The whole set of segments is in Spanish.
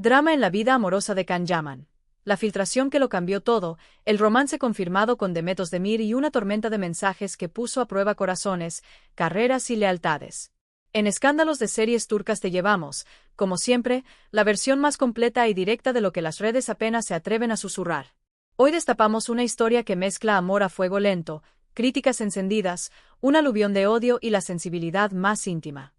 Drama en la vida amorosa de Can Yaman. La filtración que lo cambió todo, el romance confirmado con Demet Özdemir y una tormenta de mensajes que puso a prueba corazones, carreras y lealtades. En Escándalos de Series Turcas te llevamos, como siempre, la versión más completa y directa de lo que las redes apenas se atreven a susurrar. Hoy destapamos una historia que mezcla amor a fuego lento, críticas encendidas, un aluvión de odio y la sensibilidad más íntima.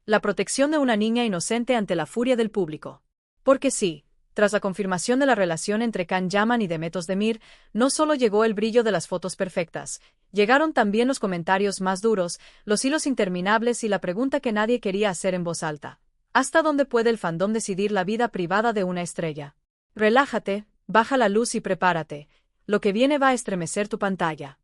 La protección de una niña inocente ante la furia del público. Porque sí, tras la confirmación de la relación entre Can Yaman y Demet Özdemir, no solo llegó el brillo de las fotos perfectas, llegaron también los comentarios más duros, los hilos interminables y la pregunta que nadie quería hacer en voz alta. ¿Hasta dónde puede el fandom decidir la vida privada de una estrella? Relájate, baja la luz y prepárate. Lo que viene va a estremecer tu pantalla.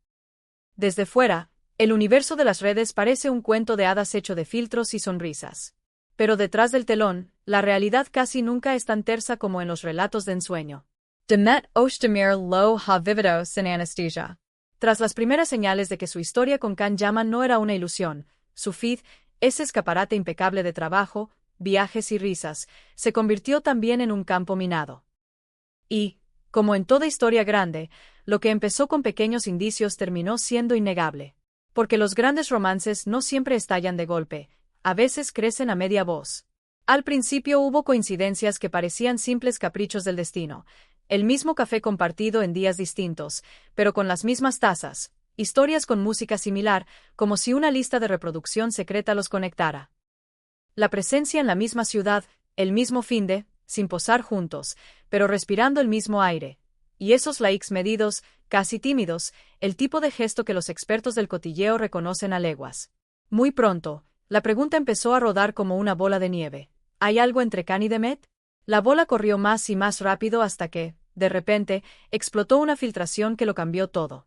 Desde fuera, el universo de las redes parece un cuento de hadas hecho de filtros y sonrisas. Pero detrás del telón, la realidad casi nunca es tan tersa como en los relatos de ensueño. Demet Özdemir lo ha vivido sin anestesia. Tras las primeras señales de que su historia con Can Yaman no era una ilusión, su feed, ese escaparate impecable de trabajo, viajes y risas, se convirtió también en un campo minado. Y, como en toda historia grande, lo que empezó con pequeños indicios terminó siendo innegable. Porque los grandes romances no siempre estallan de golpe, a veces crecen a media voz. Al principio hubo coincidencias que parecían simples caprichos del destino, el mismo café compartido en días distintos, pero con las mismas tazas, historias con música similar, como si una lista de reproducción secreta los conectara. La presencia en la misma ciudad, el mismo finde, sin posar juntos, pero respirando el mismo aire. Y esos likes medidos, casi tímidos, el tipo de gesto que los expertos del cotilleo reconocen a leguas. Muy pronto, la pregunta empezó a rodar como una bola de nieve. ¿Hay algo entre Can y Demet? La bola corrió más y más rápido hasta que, de repente, explotó una filtración que lo cambió todo.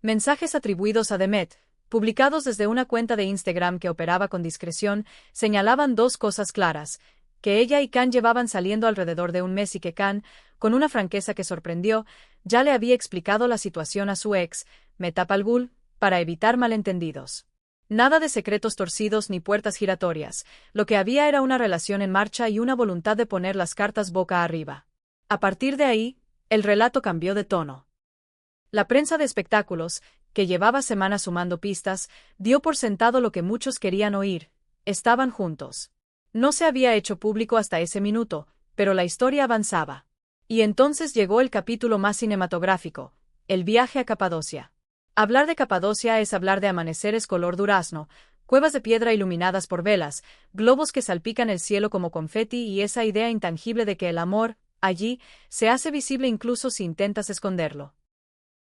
Mensajes atribuidos a Demet, publicados desde una cuenta de Instagram que operaba con discreción, señalaban dos cosas claras: que ella y Can llevaban saliendo alrededor de un mes y que Can, con una franqueza que sorprendió, ya le había explicado la situación a su ex, Mehtap Algul, para evitar malentendidos. Nada de secretos torcidos ni puertas giratorias, lo que había era una relación en marcha y una voluntad de poner las cartas boca arriba. A partir de ahí, el relato cambió de tono. La prensa de espectáculos, que llevaba semanas sumando pistas, dio por sentado lo que muchos querían oír: estaban juntos. No se había hecho público hasta ese minuto, pero la historia avanzaba. Y entonces llegó el capítulo más cinematográfico: el viaje a Capadocia. Hablar de Capadocia es hablar de amaneceres color durazno, cuevas de piedra iluminadas por velas, globos que salpican el cielo como confeti y esa idea intangible de que el amor, allí, se hace visible incluso si intentas esconderlo.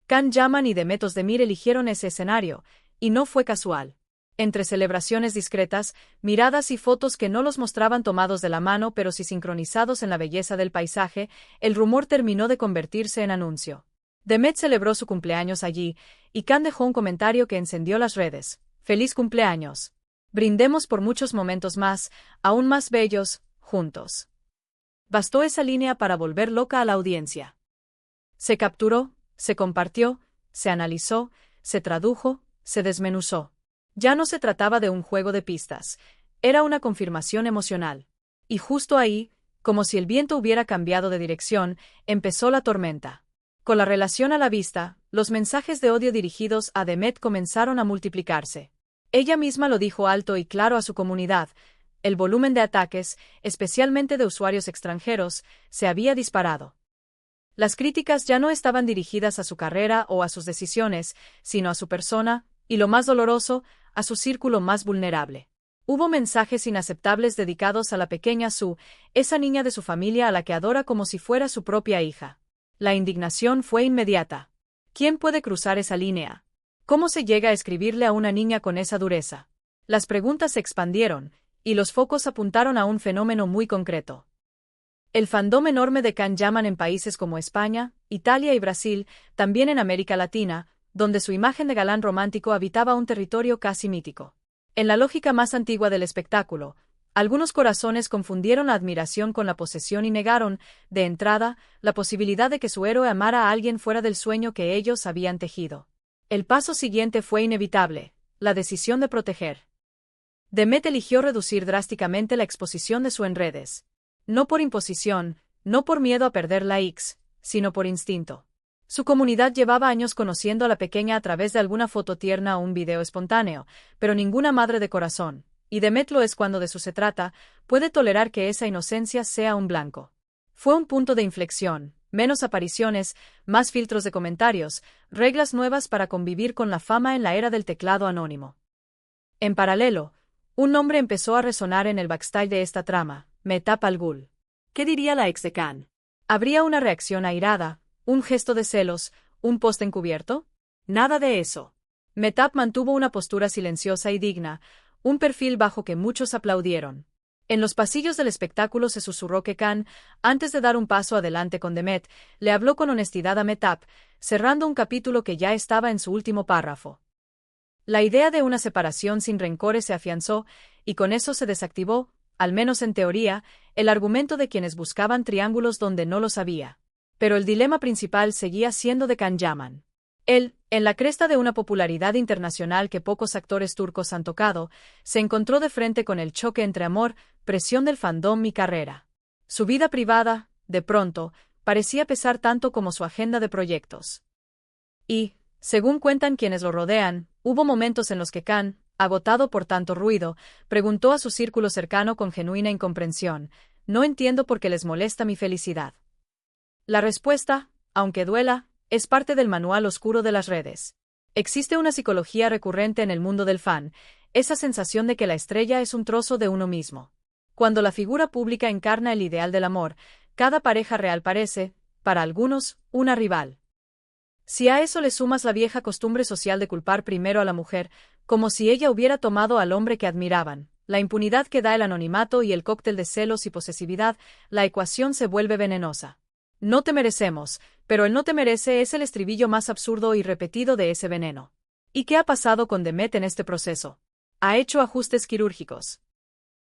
Can Yaman y Demet Özdemir eligieron ese escenario, y no fue casual. Entre celebraciones discretas, miradas y fotos que no los mostraban tomados de la mano pero sí sincronizados en la belleza del paisaje, el rumor terminó de convertirse en anuncio. Demet celebró su cumpleaños allí, y Can dejó un comentario que encendió las redes: ¡Feliz cumpleaños! Brindemos por muchos momentos más, aún más bellos, juntos. Bastó esa línea para volver loca a la audiencia. Se capturó, se compartió, se analizó, se tradujo, se desmenuzó. Ya no se trataba de un juego de pistas, era una confirmación emocional. Y justo ahí, como si el viento hubiera cambiado de dirección, empezó la tormenta. Con la relación a la vista, los mensajes de odio dirigidos a Demet comenzaron a multiplicarse. Ella misma lo dijo alto y claro a su comunidad: el volumen de ataques, especialmente de usuarios extranjeros, se había disparado. Las críticas ya no estaban dirigidas a su carrera o a sus decisiones, sino a su persona, y lo más doloroso, a su círculo más vulnerable. Hubo mensajes inaceptables dedicados a la pequeña Su, esa niña de su familia a la que adora como si fuera su propia hija. La indignación fue inmediata. ¿Quién puede cruzar esa línea? ¿Cómo se llega a escribirle a una niña con esa dureza? Las preguntas se expandieron, y los focos apuntaron a un fenómeno muy concreto. El fandom enorme de Can Yaman en países como España, Italia y Brasil, también en América Latina, donde su imagen de galán romántico habitaba un territorio casi mítico. En la lógica más antigua del espectáculo, algunos corazones confundieron la admiración con la posesión y negaron, de entrada, la posibilidad de que su héroe amara a alguien fuera del sueño que ellos habían tejido. El paso siguiente fue inevitable: la decisión de proteger. Demet eligió reducir drásticamente la exposición de Su en redes. No por imposición, no por miedo a perder likes, sino por instinto. Su comunidad llevaba años conociendo a la pequeña a través de alguna foto tierna o un video espontáneo, pero ninguna madre de corazón, y Demet lo es cuando de eso se trata, puede tolerar que esa inocencia sea un blanco. Fue un punto de inflexión, menos apariciones, más filtros de comentarios, reglas nuevas para convivir con la fama en la era del teclado anónimo. En paralelo, un nombre empezó a resonar en el backstage de esta trama, Mehtap Al Ghul. ¿Qué diría la ex de Khan? ¿Habría una reacción airada, un gesto de celos, un post encubierto? Nada de eso. Mehtap mantuvo una postura silenciosa y digna, un perfil bajo que muchos aplaudieron. En los pasillos del espectáculo se susurró que Khan, antes de dar un paso adelante con Demet, le habló con honestidad a Mehtap, cerrando un capítulo que ya estaba en su último párrafo. La idea de una separación sin rencores se afianzó, y con eso se desactivó, al menos en teoría, el argumento de quienes buscaban triángulos donde no los había. Pero el dilema principal seguía siendo de Can Yaman. Él, en la cresta de una popularidad internacional que pocos actores turcos han tocado, se encontró de frente con el choque entre amor, presión del fandom y carrera. Su vida privada, de pronto, parecía pesar tanto como su agenda de proyectos. Y, según cuentan quienes lo rodean, hubo momentos en los que Khan, agotado por tanto ruido, preguntó a su círculo cercano con genuina incomprensión: «No entiendo por qué les molesta mi felicidad». La respuesta, aunque duela, es parte del manual oscuro de las redes. Existe una psicología recurrente en el mundo del fan, esa sensación de que la estrella es un trozo de uno mismo. Cuando la figura pública encarna el ideal del amor, cada pareja real parece, para algunos, una rival. Si a eso le sumas la vieja costumbre social de culpar primero a la mujer, como si ella hubiera tomado al hombre que admiraban, la impunidad que da el anonimato y el cóctel de celos y posesividad, la ecuación se vuelve venenosa. No te merecemos, pero el no te merece es el estribillo más absurdo y repetido de ese veneno. ¿Y qué ha pasado con Demet en este proceso? Ha hecho ajustes quirúrgicos.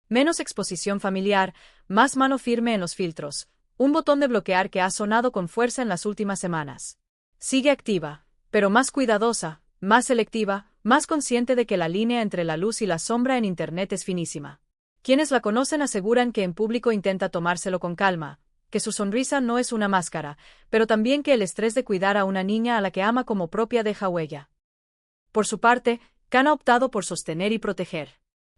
Menos exposición familiar, más mano firme en los filtros, un botón de bloquear que ha sonado con fuerza en las últimas semanas. Sigue activa, pero más cuidadosa, más selectiva, más consciente de que la línea entre la luz y la sombra en Internet es finísima. Quienes la conocen aseguran que en público intenta tomárselo con calma, que su sonrisa no es una máscara, pero también que el estrés de cuidar a una niña a la que ama como propia deja huella. Por su parte, Khan ha optado por sostener y proteger.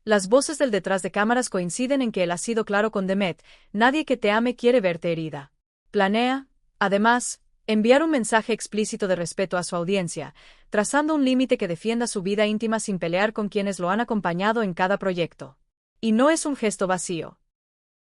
Las voces del detrás de cámaras coinciden en que él ha sido claro con Demet: nadie que te ame quiere verte herida. Planea, además, enviar un mensaje explícito de respeto a su audiencia, trazando un límite que defienda su vida íntima sin pelear con quienes lo han acompañado en cada proyecto. Y no es un gesto vacío.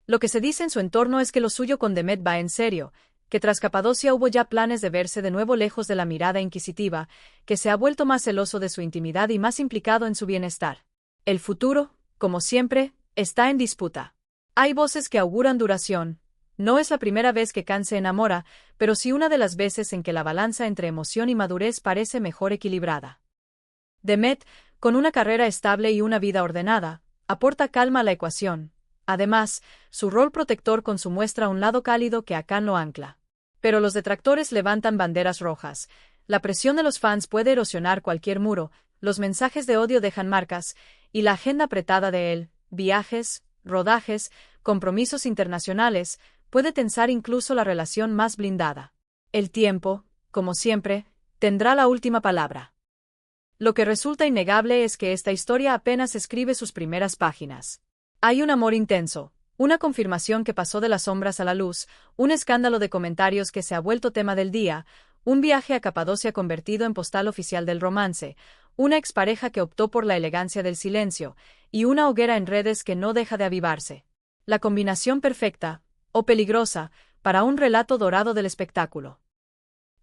Lo que se dice en su entorno es que lo suyo con Demet va en serio, que tras Capadocia hubo ya planes de verse de nuevo lejos de la mirada inquisitiva, que se ha vuelto más celoso de su intimidad y más implicado en su bienestar. El futuro, como siempre, está en disputa. Hay voces que auguran duración. No es la primera vez que Khan se enamora, pero sí una de las veces en que la balanza entre emoción y madurez parece mejor equilibrada. Demet, con una carrera estable y una vida ordenada, aporta calma a la ecuación. Además, su rol protector con su muestra un lado cálido que a Khan lo ancla. Pero los detractores levantan banderas rojas. La presión de los fans puede erosionar cualquier muro, los mensajes de odio dejan marcas, y la agenda apretada de él, viajes, rodajes, compromisos internacionales, puede tensar incluso la relación más blindada. El tiempo, como siempre, tendrá la última palabra. Lo que resulta innegable es que esta historia apenas escribe sus primeras páginas. Hay un amor intenso, una confirmación que pasó de las sombras a la luz, un escándalo de comentarios que se ha vuelto tema del día, un viaje a Capadocia convertido en postal oficial del romance, una expareja que optó por la elegancia del silencio, y una hoguera en redes que no deja de avivarse. La combinación perfecta, o peligrosa, para un relato dorado del espectáculo.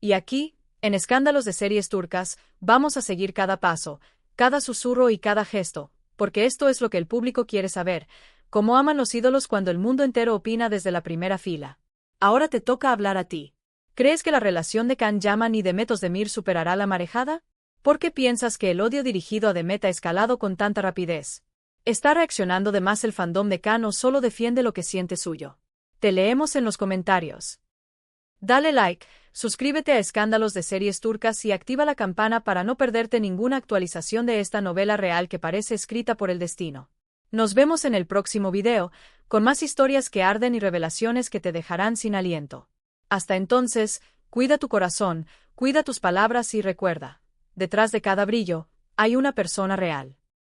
Y aquí, en Escándalos de Series Turcas, vamos a seguir cada paso, cada susurro y cada gesto, porque esto es lo que el público quiere saber, cómo aman los ídolos cuando el mundo entero opina desde la primera fila. Ahora te toca hablar a ti. ¿Crees que la relación de Can Yaman y Demet Özdemir superará la marejada? ¿Por qué piensas que el odio dirigido a Demet ha escalado con tanta rapidez? ¿Está reaccionando de más el fandom de Can o solo defiende lo que siente suyo? Te leemos en los comentarios. Dale like, suscríbete a Escándalos de Series Turcas y activa la campana para no perderte ninguna actualización de esta novela real que parece escrita por el destino. Nos vemos en el próximo video, con más historias que arden y revelaciones que te dejarán sin aliento. Hasta entonces, cuida tu corazón, cuida tus palabras y recuerda, detrás de cada brillo, hay una persona real.